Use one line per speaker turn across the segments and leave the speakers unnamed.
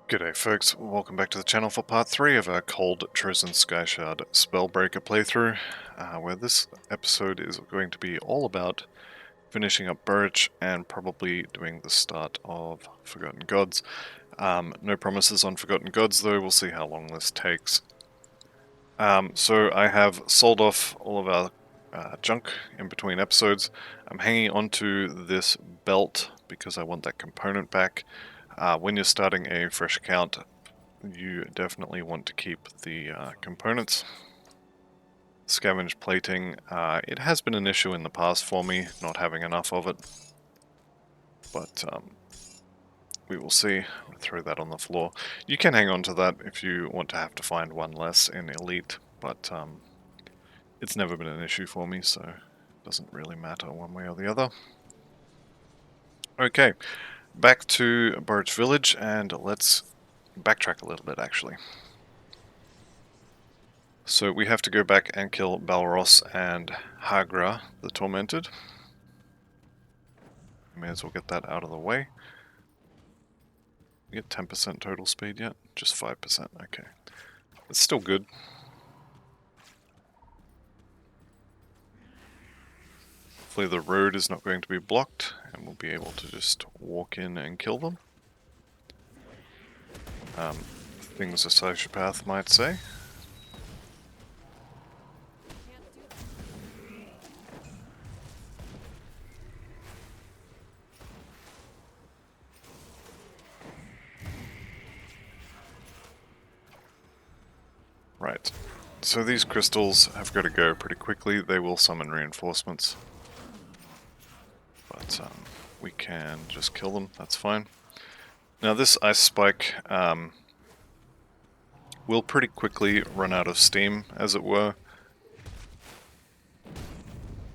G'day folks, welcome back to the channel for part 3 of our Cold Trozan Skyshard Spellbreaker playthrough, where this episode is going to be all about finishing up Birch and probably doing the start of Forgotten Gods. No promises on Forgotten Gods though, we'll see how long this takes. So I have sold off all of our junk in between episodes. I'm hanging onto this belt because I want that component back. When you're starting a fresh account, you definitely want to keep the components. Scavenge plating, it has been an issue in the past for me, not having enough of it. But we will see. I'll throw that on the floor. You can hang on to that if you want to have to find one less in Elite, but it's never been an issue for me, so it doesn't really matter one way or the other. Okay, back to Birch Village, and let's backtrack a little bit actually. So we have to go back and kill Balros and Hagra, the Tormented. May as well get that out of the way. We get 10% total speed yet? Just 5%, okay. It's still good. Hopefully the road is not going to be blocked, and we'll be able to just walk in and kill them. Things a sociopath might say. Right, so these crystals have got to go pretty quickly. They will summon reinforcements. But we can just kill them, that's fine. Now this ice spike will pretty quickly run out of steam, as it were.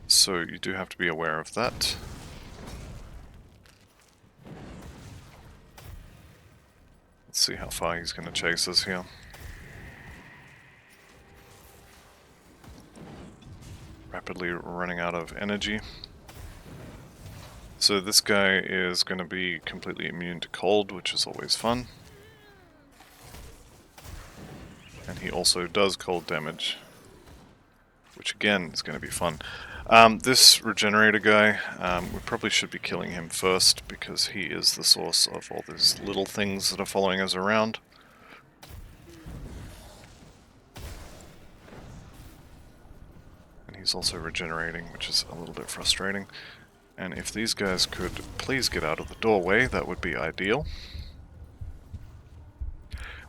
So you do have to be aware of that. Let's see how far he's going to chase us here. Rapidly running out of energy. So this guy is going to be completely immune to cold, which is always fun. And he also does cold damage, which again is going to be fun. This regenerator guy, we probably should be killing him first because he is the source of all these little things that are following us around. And he's also regenerating, which is a little bit frustrating. And if these guys could please get out of the doorway, that would be ideal.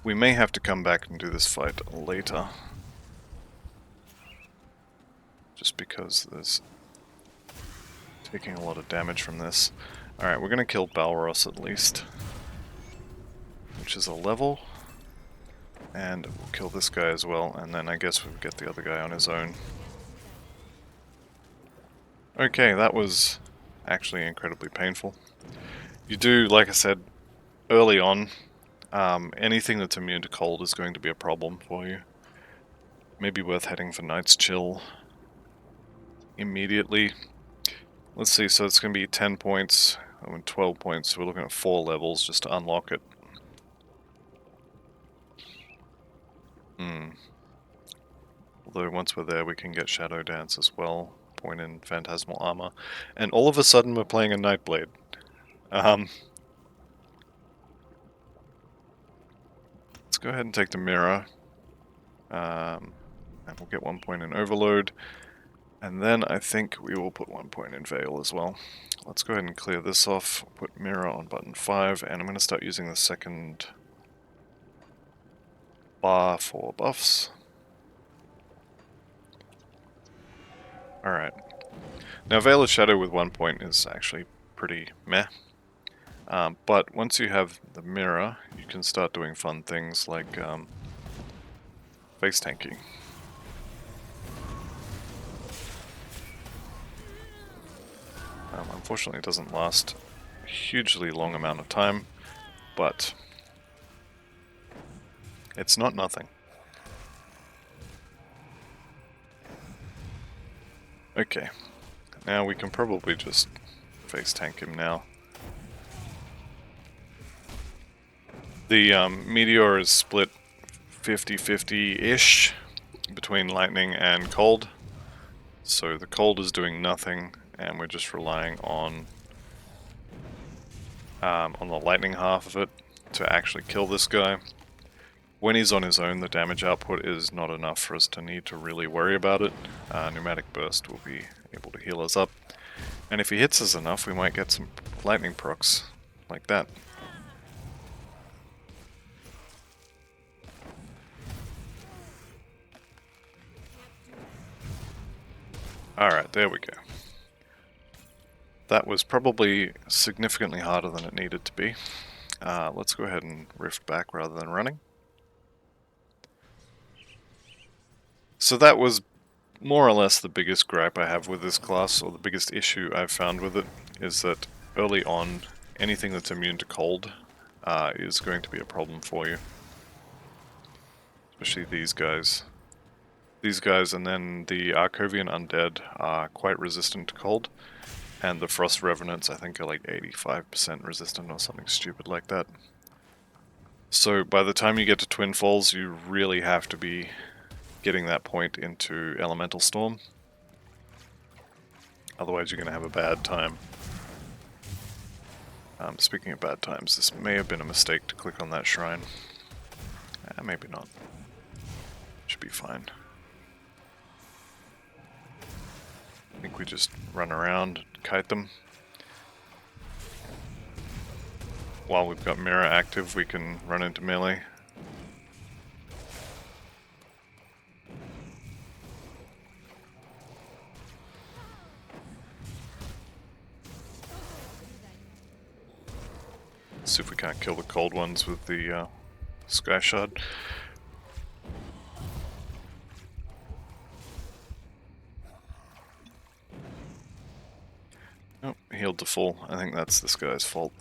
We may have to come back and do this fight later. Just because there's taking a lot of damage from this. Alright, we're going to kill Balros at least, which is a level. And we'll kill this guy as well, and then I guess we'll get the other guy on his own. Okay, that was actually incredibly painful. You do, like I said, early on, anything that's immune to cold is going to be a problem for you. Maybe worth heading for Night's Chill immediately. Let's see, so it's going to be 10 points, 12 points, so we're looking at 4 levels just to unlock it. Although once we're there we can get Shadow Dance as well, point in Phantasmal Armor, and all of a sudden we're playing a Nightblade. Let's go ahead and take the Mirror, and we'll get 1 point in Overload, and then I think we will put 1 point in Veil as well. Let's go ahead and clear this off, put Mirror on button 5, and I'm going to start using the second bar for buffs. Alright. Now Veil of Shadow with 1 point is actually pretty meh. But once you have the Mirror, you can start doing fun things like face tanking. Unfortunately it doesn't last a hugely long amount of time, but it's not nothing. Okay, now we can probably just face tank him now. The meteor is split 50-50-ish between lightning and cold. So the cold is doing nothing, and we're just relying on the lightning half of it to actually kill this guy. When he's on his own, the damage output is not enough for us to need to really worry about it. Pneumatic Burst will be able to heal us up. And if he hits us enough, we might get some lightning procs, like that. Alright, there we go. That was probably significantly harder than it needed to be. Let's go ahead and rift back rather than running. So that was more or less the biggest gripe I have with this class, or the biggest issue I've found with it, is that early on, anything that's immune to cold is going to be a problem for you. Especially these guys. These guys and then the Arcovian Undead are quite resistant to cold, and the Frost Revenants I think are like 85% resistant or something stupid like that. So by the time you get to Twin Falls, you really have to be getting that point into Elemental Storm. Otherwise you're going to have a bad time. Speaking of bad times, this may have been a mistake to click on that shrine. Maybe not. Should be fine. I think we just run around, kite them. While we've got Mirror active, we can run into melee. See if we can't kill the cold ones with the Sky Shard. Oh, healed to full. I think that's this guy's fault.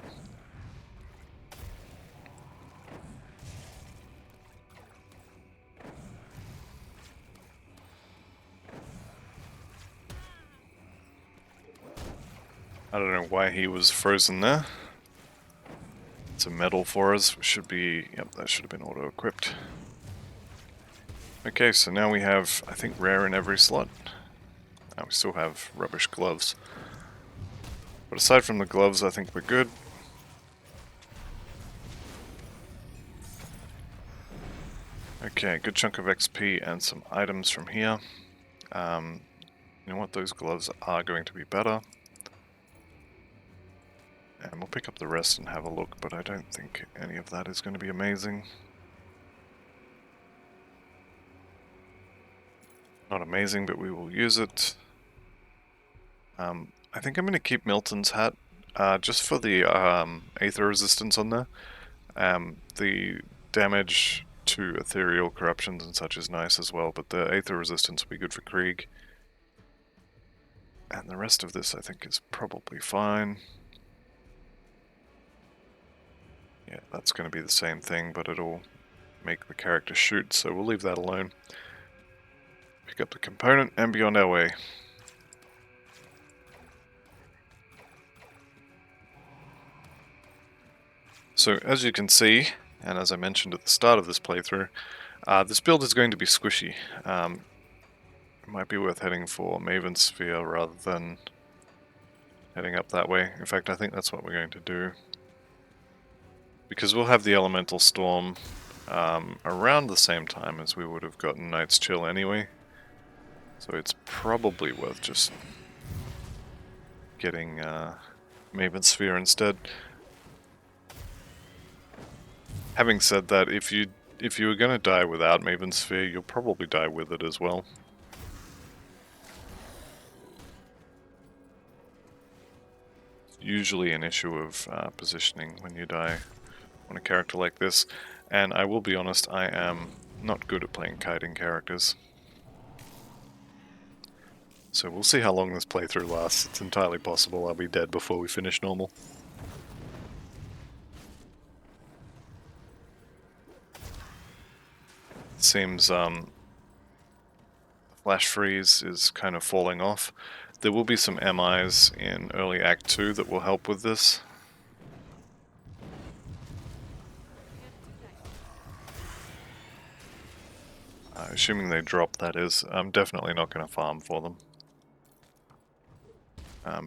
I don't know why he was frozen there. It's a medal for us. Should be, yep, that should have been auto-equipped. Okay, so now we have, I think, rare in every slot. We still have rubbish gloves. But aside from the gloves, I think we're good. Okay, good chunk of XP and some items from here. You know what, those gloves are going to be better. And we'll pick up the rest and have a look, but I don't think any of that is going to be amazing. Not amazing, but we will use it. I think I'm going to keep Milton's hat, just for the Aether resistance on there. The damage to ethereal corruptions and such is nice as well, but the Aether resistance will be good for Krieg. And the rest of this I think is probably fine. Yeah, that's going to be the same thing, but it'll make the character shoot, so we'll leave that alone. Pick up the component and be on our way. So as you can see, and as I mentioned at the start of this playthrough, this build is going to be squishy. It might be worth heading for Maven Sphere rather than heading up that way. In fact, I think that's what we're going to do. Because we'll have the Elemental Storm around the same time as we would have gotten Night's Chill anyway. So it's probably worth just getting Maven Sphere instead. Having said that, if you were going to die without Maven Sphere, you'll probably die with it as well. It's usually an issue of positioning when you die on a character like this, and I will be honest, I am not good at playing kiting characters. So we'll see how long this playthrough lasts. It's entirely possible I'll be dead before we finish normal. It seems Flash Freeze is kind of falling off. There will be some MIs in early Act 2 that will help with this. Assuming they drop, that is. I'm definitely not going to farm for them.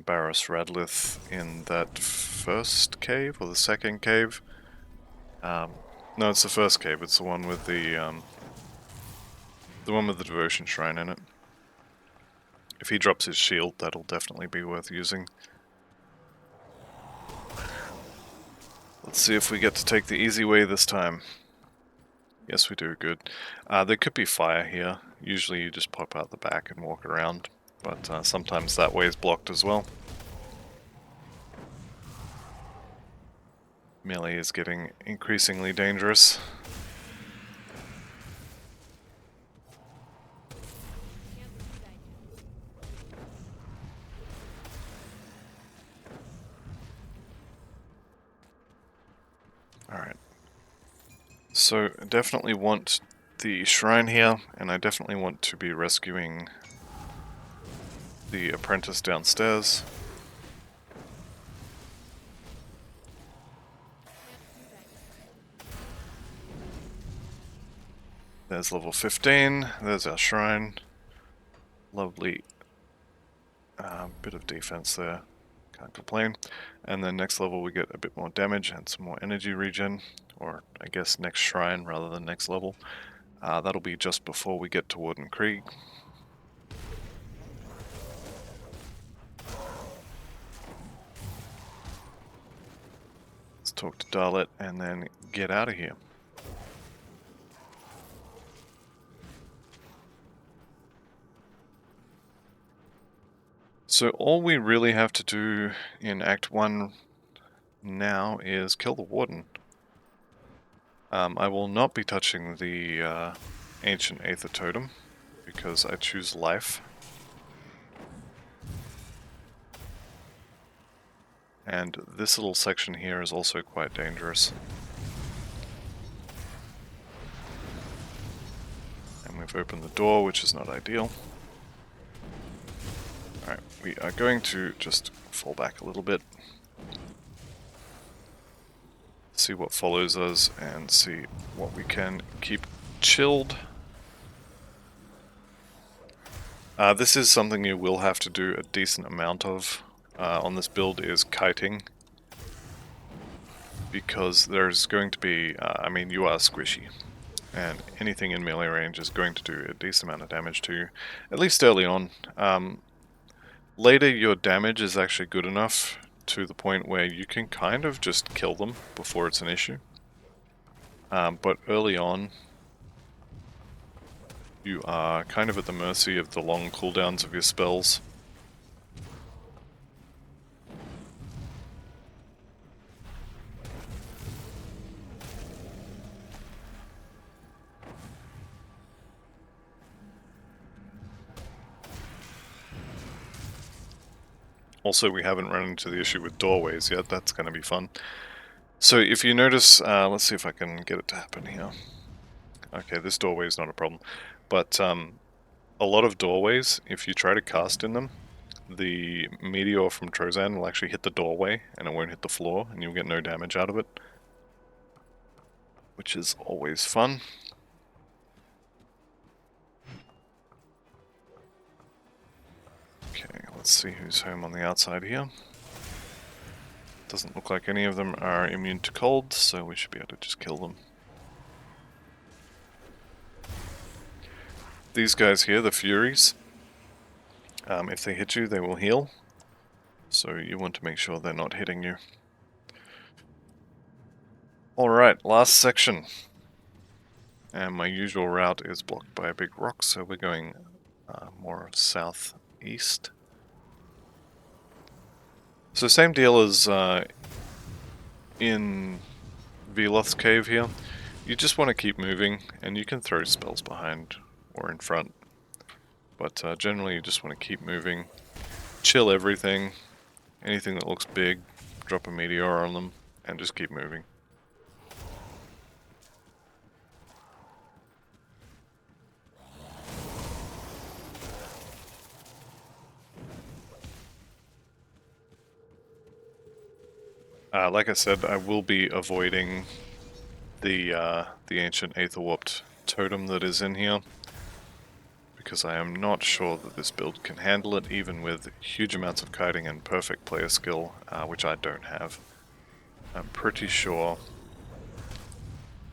Barris Radlith in that first cave, or the second cave. No, it's the first cave. It's the one with the devotion shrine in it. If he drops his shield, that'll definitely be worth using. Let's see if we get to take the easy way this time. Yes, we do. Good. There could be fire here. Usually you just pop out the back and walk around, but sometimes that way is blocked as well. Melee is getting increasingly dangerous. Alright. So, definitely want the shrine here, and I definitely want to be rescuing the apprentice downstairs. There's level 15, there's our shrine. Lovely bit of defense there, can't complain. And then next level we get a bit more damage and some more energy regen, or I guess next shrine rather than next level. That'll be just before we get to Warden Krieg. Let's talk to Dalit and then get out of here. So all we really have to do in Act 1 now is kill the Warden. I will not be touching the Ancient Aether Totem, because I choose life. And this little section here is also quite dangerous. And we've opened the door, which is not ideal. Alright, we are going to just fall back a little bit. See what follows us and see what we can keep chilled. This is something you will have to do a decent amount of on this build, is kiting. Because there's going to be, I mean, you are squishy. And anything in melee range is going to do a decent amount of damage to you, at least early on. Later your damage is actually good enough to the point where you can kind of just kill them before it's an issue. But early on, you are kind of at the mercy of the long cooldowns of your spells. Also, we haven't run into the issue with doorways yet. That's going to be fun. So if you notice, let's see if I can get it to happen here. Okay, this doorway is not a problem. But a lot of doorways, if you try to cast in them, the meteor from Trozan will actually hit the doorway and it won't hit the floor, and you'll get no damage out of it. Which is always fun. Okay, let's see who's home on the outside here. Doesn't look like any of them are immune to cold, so we should be able to just kill them. These guys here, the Furies, if they hit you, they will heal. So you want to make sure they're not hitting you. Alright, last section. And my usual route is blocked by a big rock, so we're going more southeast. So same deal as in Veloth's cave here. You just want to keep moving, and you can throw spells behind or in front. But generally you just want to keep moving. Chill everything. Anything that looks big, drop a meteor on them, and just keep moving. Like I said, I will be avoiding the Ancient Aether Warped totem that is in here, because I am not sure that this build can handle it, even with huge amounts of kiting and perfect player skill, which I don't have. I'm pretty sure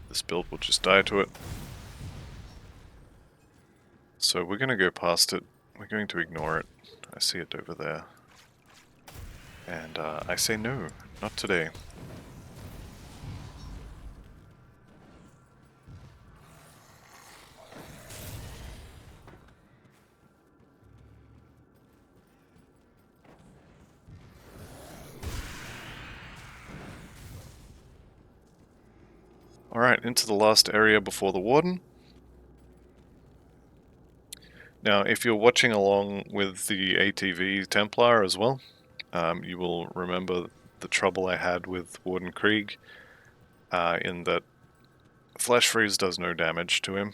this build will just die to it. So we're going to go past it. We're going to ignore it. I see it over there. And I say no, not today. Alright, into the last area before the Warden. Now, if you're watching along with the ATV Templar as well, you will remember the trouble I had with Warden Krieg, in that Flash Freeze does no damage to him,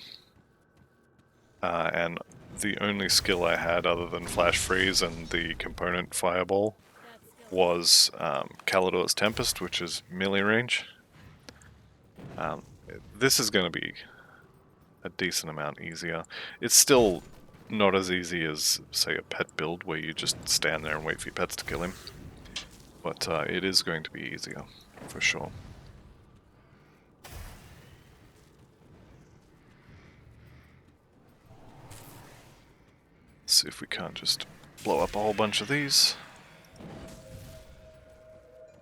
and the only skill I had other than Flash Freeze and the component Fireball was Kalidor's Tempest, which is melee range. This is going to be a decent amount easier. It's still not as easy as, say, a pet build where you just stand there and wait for your pets to kill him, but it is going to be easier, for sure. Let's see if we can't just blow up a whole bunch of these.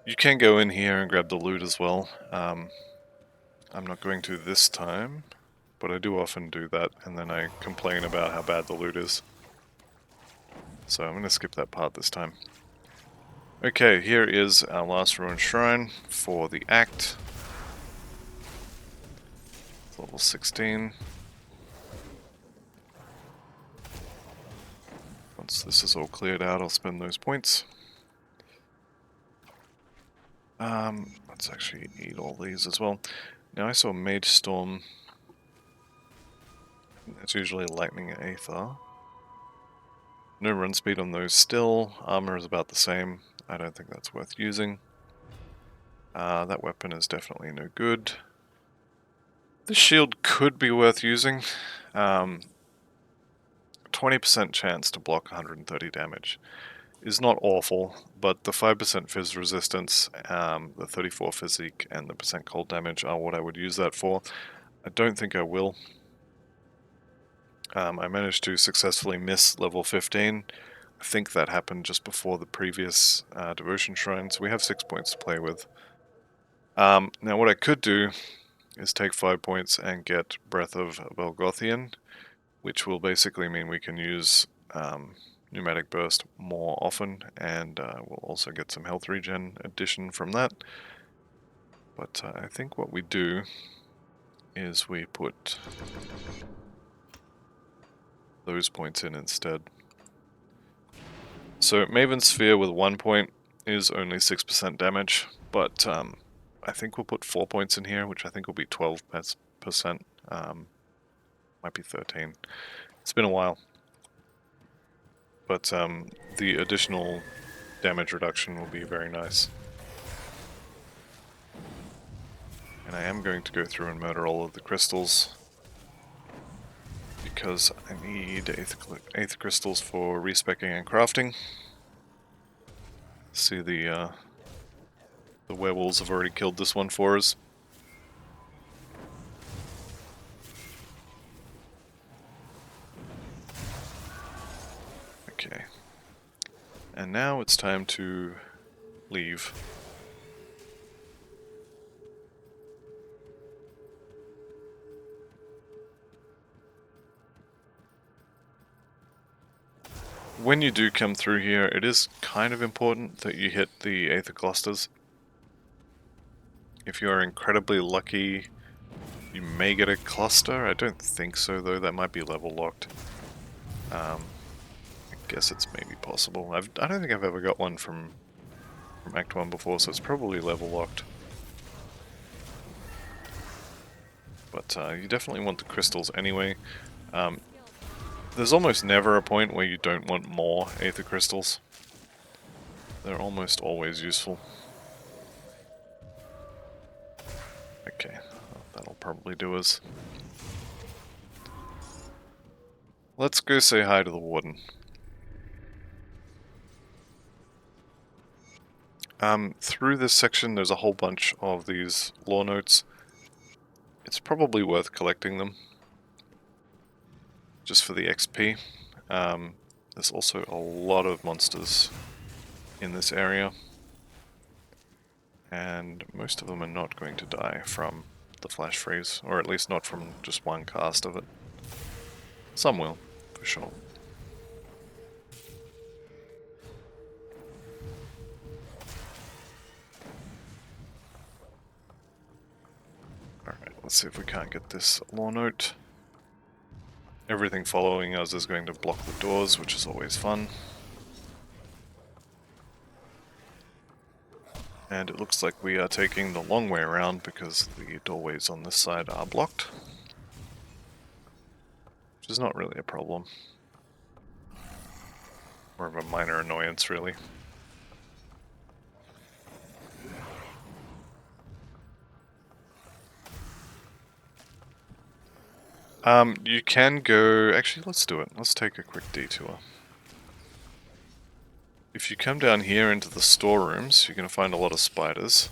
You can go in here and grab the loot as well. I'm not going to this time, but I do often do that, and then I complain about how bad the loot is. So I'm going to skip that part this time. Okay, here is our last ruined shrine for the Act. Level 16. Once this is all cleared out, I'll spend those points. Let's actually eat all these as well. Now I saw Mage Storm. It's usually Lightning Aether. No run speed on those still. Armor is about the same. I don't think that's worth using. That weapon is definitely no good. This shield could be worth using. 20% chance to block 130 damage is not awful, but the 5% fizz resistance, the 34 physique, and the percent cold damage are what I would use that for. I don't think I will. I managed to successfully miss level 15. I think that happened just before the previous devotion shrine, so we have 6 points to play with. Now what I could do is take 5 points and get Breath of Velgothian, which will basically mean we can use Pneumatic Burst more often, and we'll also get some health regen addition from that. But I think what we do is we put those points in instead. So Maven Sphere with 1 point is only 6% damage, but I think we'll put 4 points in here, which I think will be 12%. Might be 13. It's been a while. But the additional damage reduction will be very nice. And I am going to go through and murder all of the crystals, because I need Aether crystals for respecking and crafting. See, the werewolves have already killed this one for us. Okay. And now it's time to leave. When you do come through here, it is kind of important that you hit the Aether clusters. If you are incredibly lucky, you may get a cluster. I don't think so, though. That might be level locked. I guess it's maybe possible. I don't think I've ever got one from Act 1 before, so it's probably level locked. But you definitely want the crystals anyway. There's almost never a point where you don't want more Aether crystals. They're almost always useful. Okay, that'll probably do us. Let's go say hi to the warden. Through this section there's a whole bunch of these lore notes. It's probably worth collecting them, just for the XP. There's also a lot of monsters in this area, and most of them are not going to die from the flash freeze, or at least not from just one cast of it. Some will, for sure. Alright, let's see if we can't get this lore note. Everything following us is going to block the doors, which is always fun. And it looks like we are taking the long way around because the doorways on this side are blocked. Which is not really a problem. More of a minor annoyance, really. You can go... Actually, let's do it. Let's take a quick detour. If you come down here into the storerooms, you're going to find a lot of spiders.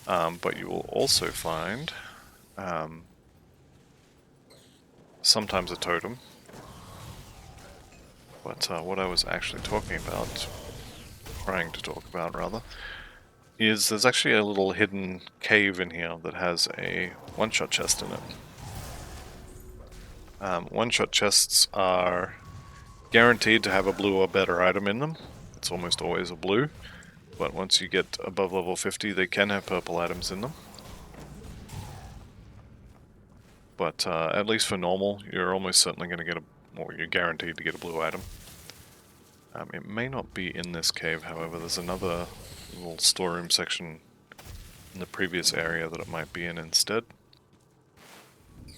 But you will also find... sometimes a totem. But what I was actually talking about, trying to talk about rather, is there's actually a little hidden cave in here that has a one-shot chest in it. One-shot chests are guaranteed to have a blue or better item in them. It's almost always a blue, but once you get above level 50 they can have purple items in them. But at least for normal, you're almost certainly going to get you're guaranteed to get a blue item. It may not be in this cave, however. There's another little storeroom section in the previous area that it might be in instead.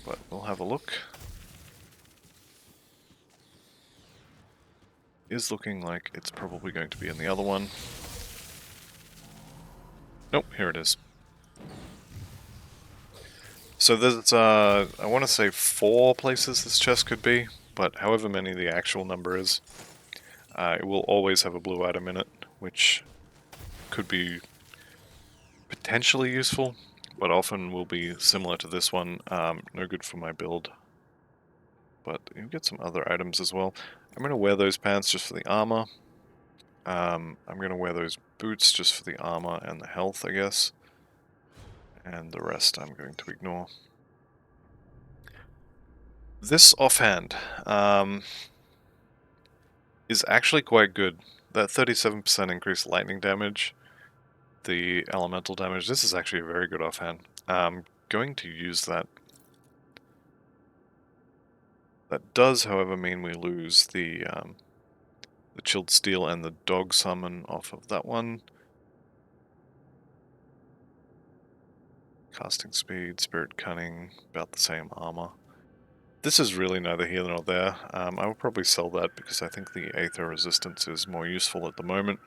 But we'll have a look. Is looking like it's probably going to be in the other one. Nope, here it is. So there's, I want to say 4 places this chest could be, but however many the actual number is, it will always have a blue item in it, which could be potentially useful, but often will be similar to this one. No good for my build. But you get some other items as well. I'm going to wear those pants just for the armor. I'm going to wear those boots just for the armor and the health, I guess. And the rest I'm going to ignore. This offhand is actually quite good. That 37% increased lightning damage, the elemental damage, this is actually a very good offhand. I'm going to use that. That does, however, mean we lose the chilled steel and the dog summon off of that one. Casting speed, spirit cunning, about the same armor. This is really neither here nor there. I will probably sell that because I think the Aether resistance is more useful at the moment,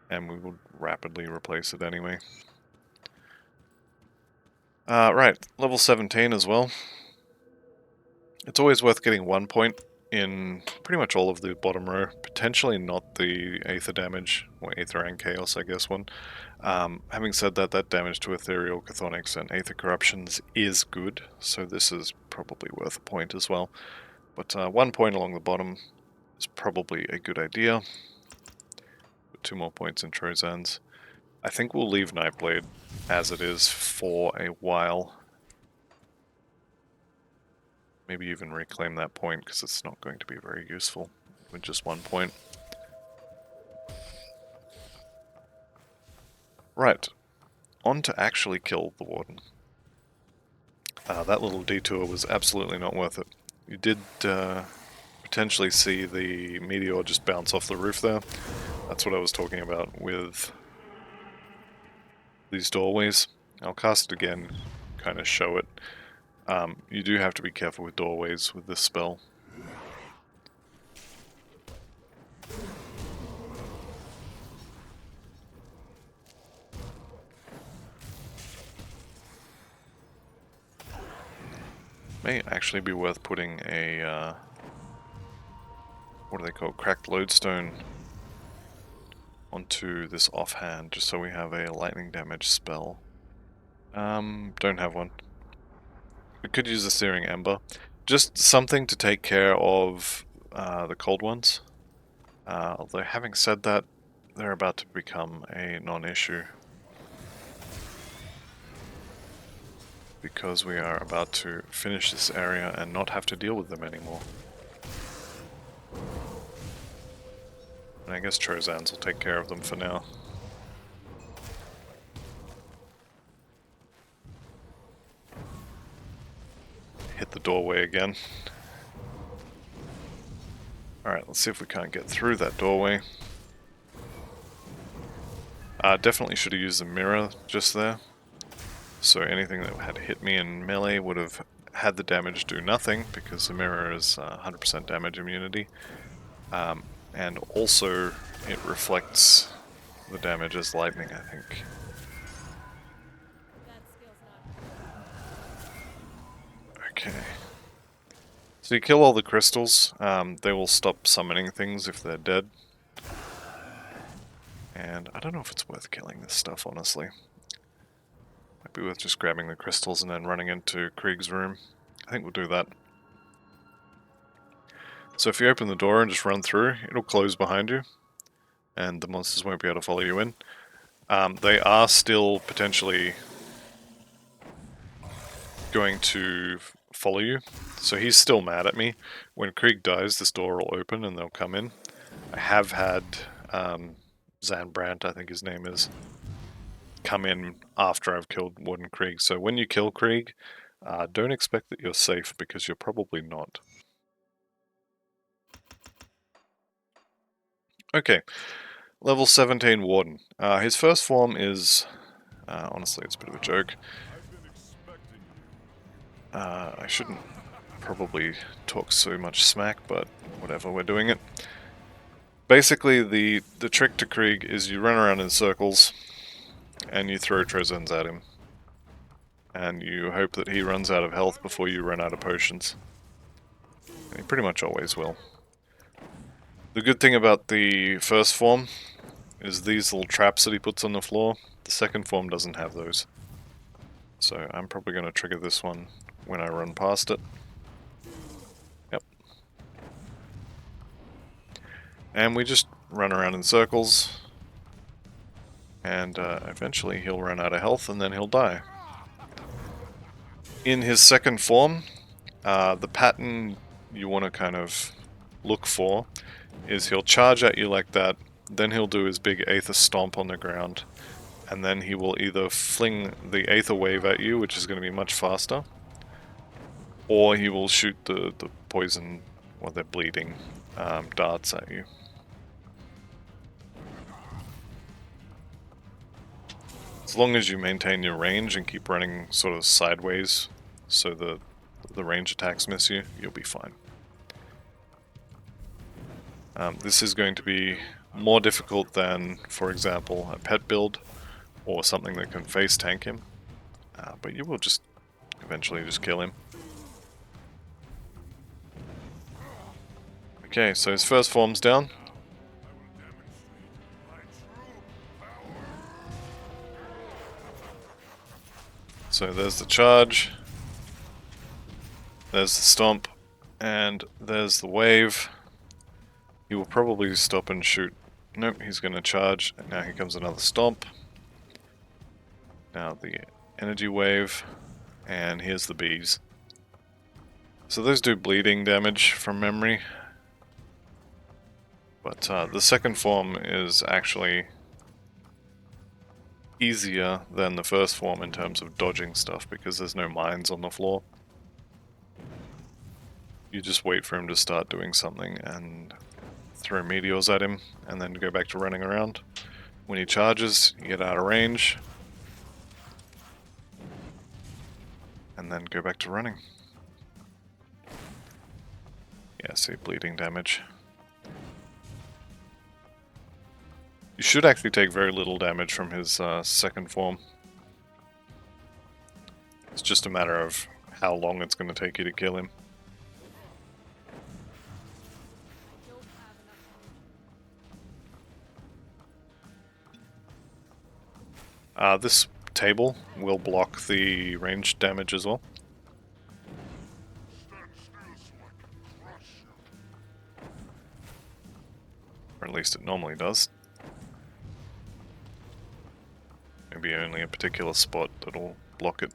and we will rapidly replace it anyway. Right, level 17 as well. It's always worth getting 1 point in pretty much all of the bottom row. Potentially not the Aether damage, or Aether and Chaos, I guess, one. Having said that, that damage to Ethereal, Chthonics, and Aether Corruptions is good, so this is probably worth a point as well. But 1 point along the bottom is probably a good idea. Put 2 more points in Trozan's. I think we'll leave Nightblade as it is for a while. Maybe even reclaim that point, because it's not going to be very useful with just 1 point. Right, on to actually kill the Warden. That little detour was absolutely not worth it. You did potentially see the meteor just bounce off the roof there. That's what I was talking about with these doorways. I'll cast it again, kind of show it. You do have to be careful with doorways with this spell. May actually be worth putting a what do they call, cracked lodestone onto this offhand, just so we have a lightning damage spell. Don't have one. We could use a Searing Ember. Just something to take care of the cold ones. Although having said that, they're about to become a non-issue. Because we are about to finish this area and not have to deal with them anymore. And I guess Trozans will take care of them for now. Hit the doorway again. Alright, let's see if we can't get through that doorway. Definitely should have used the mirror just there. So anything that had hit me in melee would have had the damage do nothing, because the mirror is 100% damage immunity. And also it reflects the damage as lightning, I think. Okay. So you kill all the crystals, they will stop summoning things if they're dead. And I don't know if it's worth killing this stuff, honestly. Might be worth just grabbing the crystals and then running into Krieg's room. I think we'll do that. So if you open the door and just run through, it'll close behind you, and the monsters won't be able to follow you in. They are still potentially going to follow you, so he's still mad at me. When Krieg dies, this door will open and they'll come in. I have had Zanbrandt, I think his name is, come in after I've killed Warden Krieg. So when you kill Krieg, don't expect that you're safe, because you're probably not. Okay, level 17 Warden. His first form is, honestly, it's a bit of a joke. I shouldn't probably talk so much smack, but whatever, we're doing it. Basically, the trick to Krieg is you run around in circles, and you throw Trozans at him. And you hope that he runs out of health before you run out of potions. And he pretty much always will. The good thing about the first form is these little traps that he puts on the floor. The second form doesn't have those. So I'm probably going to trigger this one when I run past it. Yep. And we just run around in circles. And eventually he'll run out of health and then he'll die. In his second form, the pattern you want to kind of look for is he'll charge at you like that, then he'll do his big Aether Stomp on the ground, and then he will either fling the Aether Wave at you, which is going to be much faster, or he will shoot the poison, or they're bleeding, darts at you. As long as you maintain your range and keep running sort of sideways so the range attacks miss you, you'll be fine. This is going to be more difficult than, for example, a pet build or something that can face tank him, but you will just eventually just kill him. Okay, so his first form's down. So there's the charge, there's the stomp, and there's the wave. He will probably stop and shoot. Nope, he's going to charge, and now here comes another stomp. Now the energy wave, and here's the bees. So those do bleeding damage from memory. But the second form is actually easier than the first form in terms of dodging stuff, because there's no mines on the floor. You just wait for him to start doing something and throw meteors at him, and then go back to running around. When he charges, you get out of range, and then go back to running. Yeah, see, bleeding damage. You should actually take very little damage from his second form. It's just a matter of how long it's going to take you to kill him. This table will block the ranged damage as well. Or at least it normally does. Maybe only a particular spot that'll block it.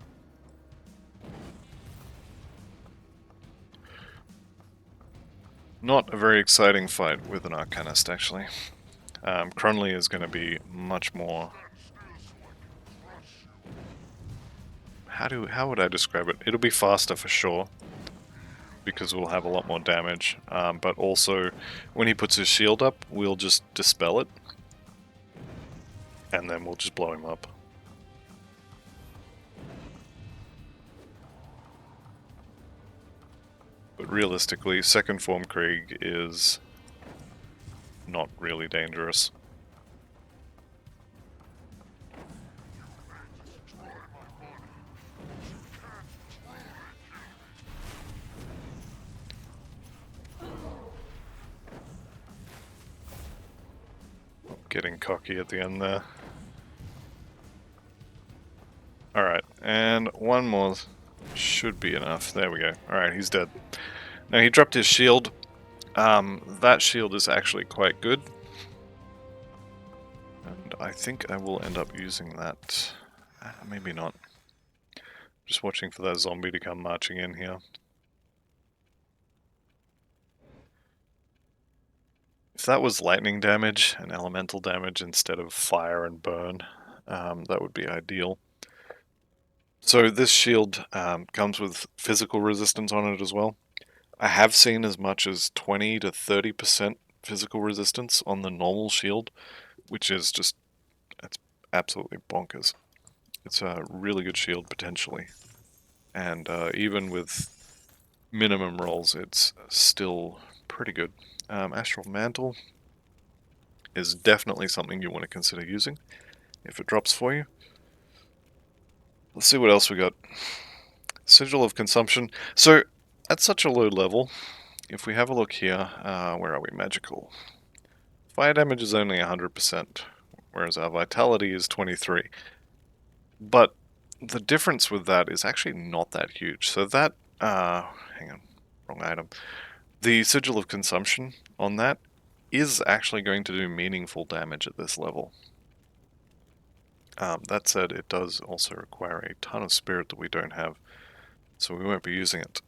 Not a very exciting fight with an Arcanist, actually. Cronley is going to be much more... How would I describe it? It'll be faster for sure, because we'll have a lot more damage, but also when he puts his shield up, we'll just dispel it, and then we'll just blow him up. But realistically, second form Krieg is not really dangerous. Getting cocky at the end there. Alright, and one more should be enough. There we go. Alright, he's dead. Now he dropped his shield. That shield is actually quite good. And I think I will end up using that. Maybe not. Just watching for that zombie to come marching in here. If that was lightning damage and elemental damage instead of fire and burn, that would be ideal. So this shield comes with physical resistance on it as well. I have seen as much as 20 to 30% physical resistance on the normal shield, which is just, it's absolutely bonkers. It's a really good shield potentially. And even with minimum rolls, it's still pretty good. Astral Mantle is definitely something you want to consider using if it drops for you. Let's see what else we got. Sigil of Consumption. So, at such a low level, if we have a look here, where are we? Magical. Fire damage is only 100%, whereas our Vitality is 23. But the difference with that is actually not that huge. So that, hang on, wrong item. The Sigil of Consumption on that is actually going to do meaningful damage at this level. That said, it does also require a ton of spirit that we don't have, so we won't be using it.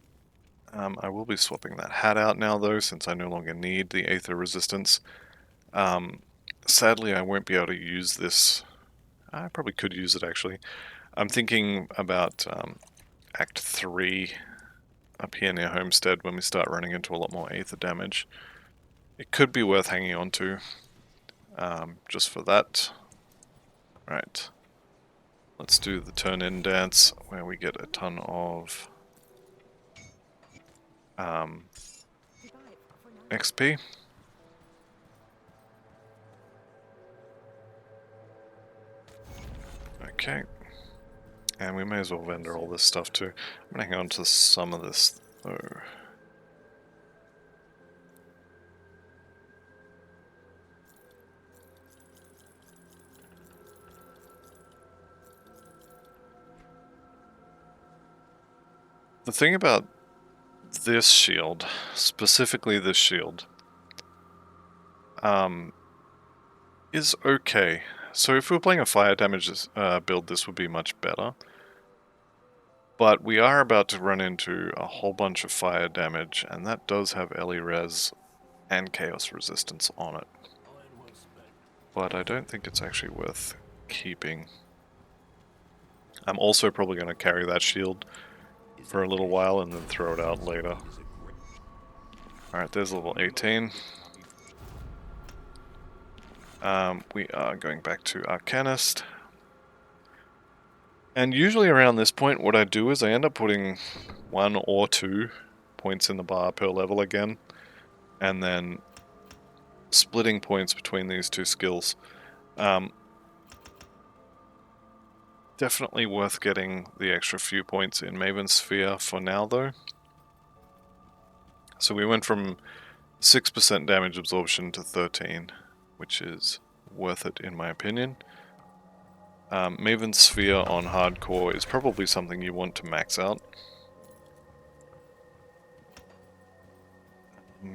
I will be swapping that hat out now though, since I no longer need the Aether Resistance. Sadly, I won't be able to use this. I probably could use it actually. I'm thinking about Act 3 up here near Homestead when we start running into a lot more Aether damage. It could be worth hanging on to, just for that. Right. Let's do the turn-in dance, where we get a ton of XP. Okay. And we may as well vendor all this stuff too. I'm gonna hang on to some of this though. The thing about this shield, specifically this shield, is okay. So if we were playing a fire damage build, this would be much better. But we are about to run into a whole bunch of fire damage, and that does have Ellie Res and Chaos Resistance on it. But I don't think it's actually worth keeping. I'm also probably going to carry that shield for a little while and then throw it out later. Alright, there's level 18. We are going back to Arcanist. And usually around this point, what I do is I end up putting 1 or 2 points in the bar per level again, and then splitting points between these two skills. Definitely worth getting the extra few points in Maven's Sphere for now though. So we went from 6% damage absorption to 13, which is worth it in my opinion. Maven Sphere on hardcore is probably something you want to max out.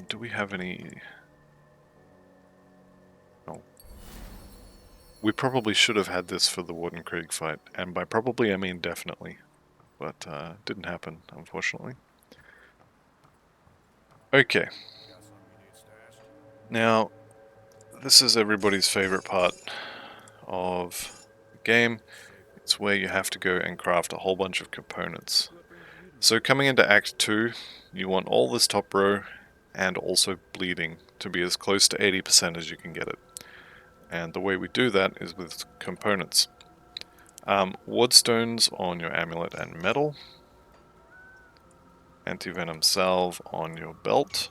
Do we have any... No. We probably should have had this for the Warden Krieg fight, and by probably I mean definitely. But didn't happen, unfortunately. Okay. Now, this is everybody's favorite part of the game. It's where you have to go and craft a whole bunch of components. So coming into Act 2, you want all this top row and also bleeding to be as close to 80% as you can get it. And the way we do that is with components. Wardstones on your amulet and medal. Anti-venom salve on your belt.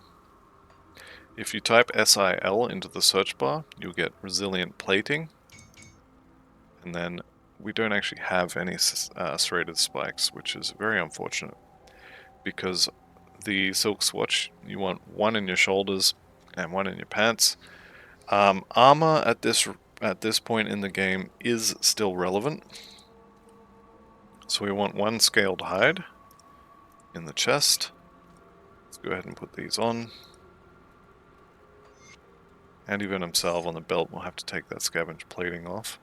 If you type SIL into the search bar, you'll get resilient plating. And then we don't actually have any serrated spikes, which is very unfortunate. Because the silk swatch, you want one in your shoulders and one in your pants. Armor at this point in the game is still relevant. So we want one scaled hide in the chest. Let's go ahead and put these on. Anti-venom salve on the belt. We'll have to take that scavenge plating off.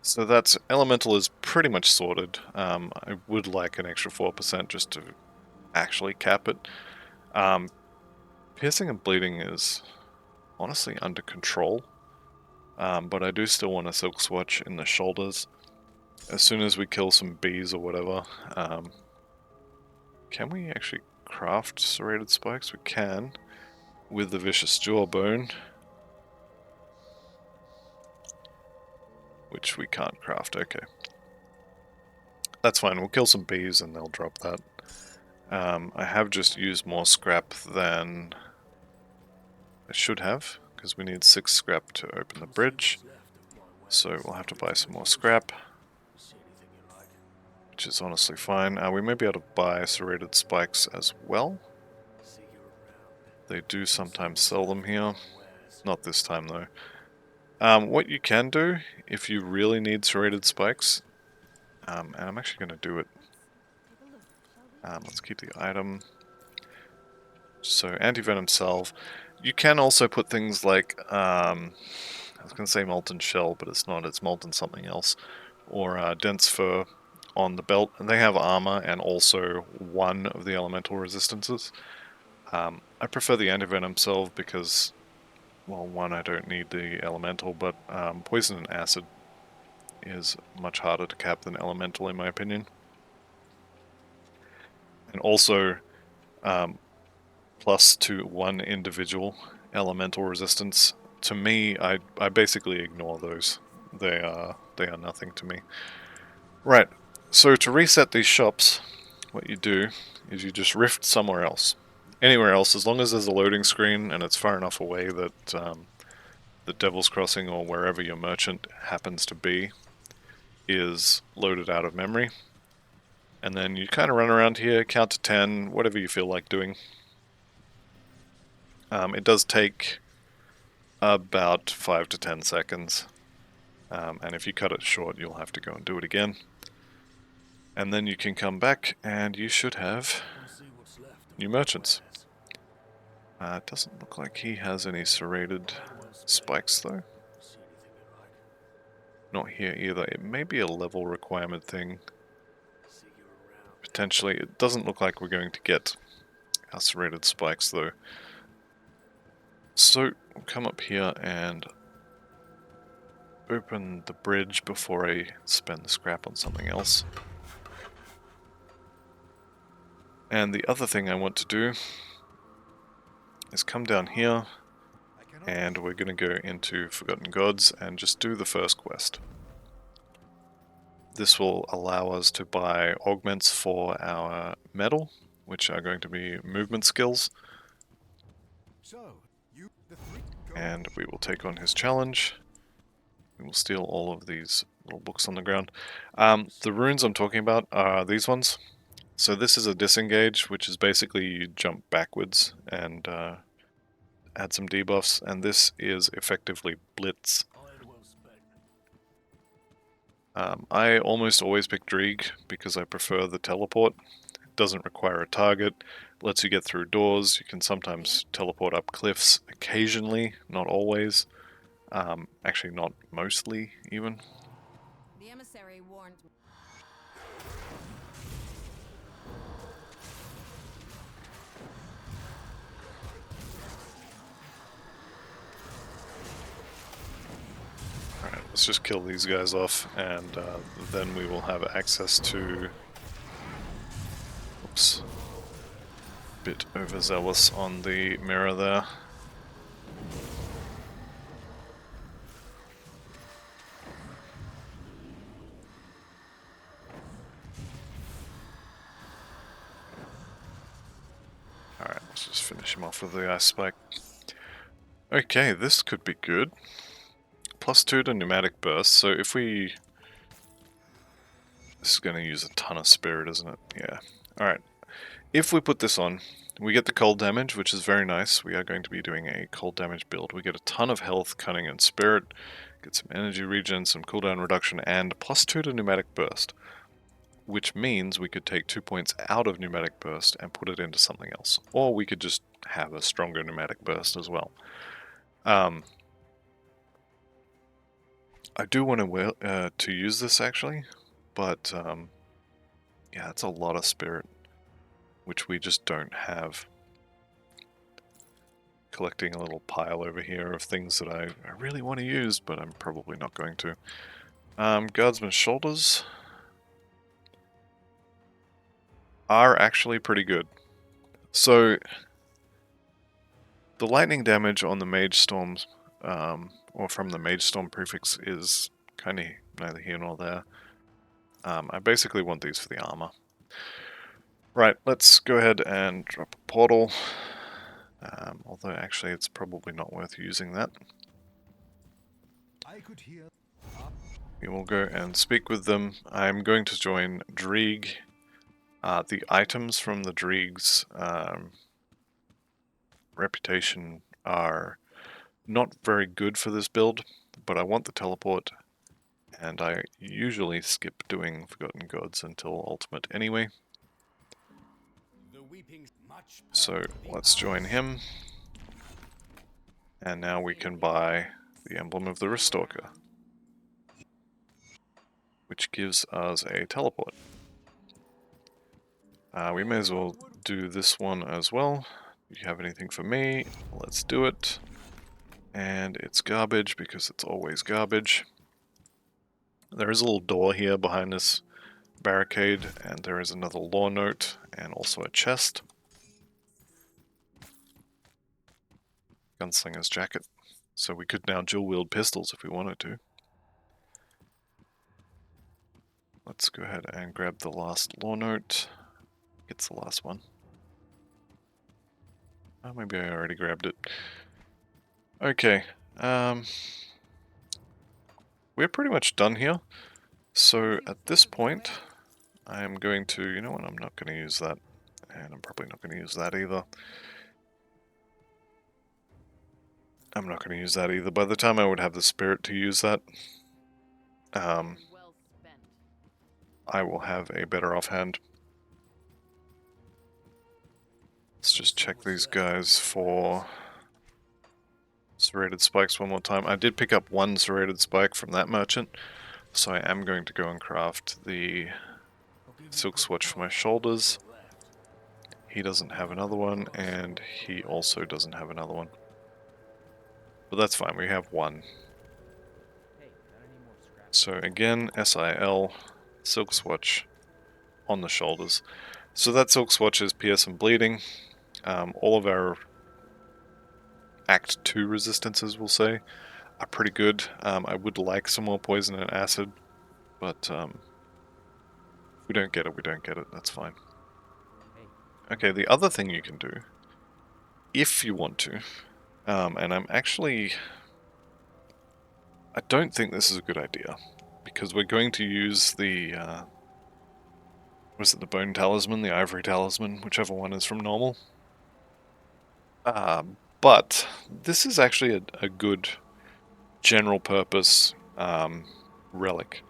So that's elemental is pretty much sorted. I would like an extra 4% just to actually cap it. Piercing and bleeding is honestly under control, but I do still want a silk swatch in the shoulders. As soon as we kill some bees or whatever, can we actually craft serrated spikes? We can, with the vicious jawbone, which we can't craft. Okay, that's fine. We'll kill some bees and they'll drop that. I have just used more scrap than I should have, because we need 6 scrap to open the bridge. So we'll have to buy some more scrap, which is honestly fine. We may be able to buy serrated spikes as well. They do sometimes sell them here. Not this time though. What you can do, if you really need serrated spikes, and I'm actually going to do it. Let's keep the item. So anti-venom salve. You can also put things like, I was going to say molten shell, but it's not, it's molten something else. Or dense fur on the belt, and they have armor and also one of the elemental resistances. I prefer the anti-venom salve because, well, one, I don't need the elemental, but poison and acid is much harder to cap than elemental in my opinion. And also, plus to one individual elemental resistance. To me, I basically ignore those. They are nothing to me. Right, so to reset these shops, what you do is you just rift somewhere else. Anywhere else, as long as there's a loading screen and it's far enough away that the Devil's Crossing or wherever your merchant happens to be is loaded out of memory. And then you kind of run around here, count to 10, whatever you feel like doing. It does take about 5 to 10 seconds. And if you cut it short, you'll have to go and do it again. And then you can come back and you should have new merchants. It doesn't look like he has any serrated spikes though. Not here either. It may be a level requirement thing. Potentially. It doesn't look like we're going to get our serrated spikes though. So we'll come up here and open the bridge before I spend the scrap on something else. And the other thing I want to do is come down here and we're going to go into Forgotten Gods and just do the first quest. This will allow us to buy augments for our medal, which are going to be movement skills. And we will take on his challenge. We will steal all of these little books on the ground. The runes I'm talking about are these ones. So this is a disengage, which is basically you jump backwards and add some debuffs, and this is effectively blitz, I almost always pick Dreeg because I prefer the teleport. It doesn't require a target, lets you get through doors, you can sometimes teleport up cliffs occasionally, not always. Actually not mostly, even.
The emissary warned me.
Alright, let's just kill these guys off, and then we will have access to... Oops. Bit overzealous on the mirror there. Alright, let's just finish him off with the ice spike. Okay, this could be good. +2 to pneumatic burst, so if we... This is going to use a ton of spirit, isn't it? Yeah. Alright. If we put this on, we get the cold damage, which is very nice. We are going to be doing a cold damage build. We get a ton of health, cunning, and spirit. Get some energy regen, some cooldown reduction, and +2 to pneumatic burst. Which means we could take 2 points out of pneumatic burst and put it into something else. Or we could just have a stronger pneumatic burst as well. I do want to use this actually, but yeah, it's a lot of spirit, which we just don't have. Collecting a little pile over here of things that I really want to use, but I'm probably not going to. Guardsman's Shoulders are actually pretty good. So, the lightning damage on the Mage Storms, or from the Mage Storm prefix, is kind of neither here nor there. I basically want these for the armor. Right, let's go ahead and drop a portal. Although actually it's probably not worth using that. We will go and speak with them. I'm going to join Dreeg. The items from the Dreeg's reputation are not very good for this build, but I want the teleport, and I usually skip doing Forgotten Gods until Ultimate anyway. So let's join him, and now we can buy the Emblem of the Restalker, which gives us a teleport. We may as well do this one as well. Do you have anything for me? Let's do it. And it's garbage because it's always garbage. There is a little door here behind this barricade, and there is another lore note and also a chest. Gunslinger's jacket. So we could now dual wield pistols if we wanted to. Let's go ahead and grab the last lore note. It's the last one. Oh, maybe I already grabbed it. Okay, we're pretty much done here. So at this point, I am going to, you know what, I'm not going to use that. And I'm probably not going to use that either. I'm not going to use that either. By the time I would have the spirit to use that, I will have a better offhand. Let's just check these guys for serrated spikes one more time. I did pick up one serrated spike from that merchant, so I am going to go and craft the silk swatch for my shoulders. He doesn't have another one, and he also doesn't have another one. But that's fine, we have one. So again, SIL, silk swatch on the shoulders. So that silk swatch is pierce and bleeding. All of our Act 2 resistances, we'll say, are pretty good. I would like some more poison and acid, but if we don't get it, we don't get it. That's fine. Okay, the other thing you can do, if you want to, and I'm actually... I don't think this is a good idea, because we're going to use the... was it the Bone Talisman, the Ivory Talisman, whichever one is from normal? But this is actually a good general purpose relic.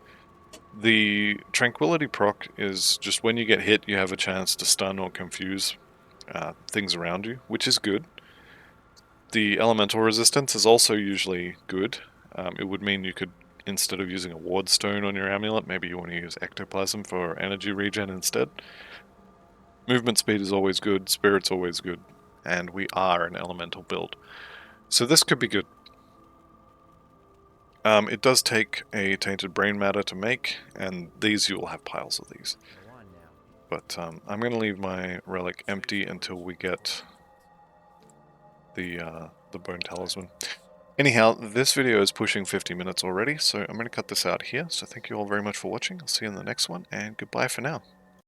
The Tranquility proc is just when you get hit, you have a chance to stun or confuse things around you, which is good. The elemental resistance is also usually good. It would mean you could, instead of using a ward stone on your amulet, maybe you want to use ectoplasm for energy regen instead. Movement speed is always good, spirit's always good, and we are an elemental build. So this could be good. It does take a tainted brain matter to make, and these you will have piles of these. But I'm going to leave my relic empty until we get the bone talisman. Anyhow, this video is pushing 50 minutes already, so I'm going to cut this out here. So thank you all very much for watching. I'll see you in the next one, and goodbye for now.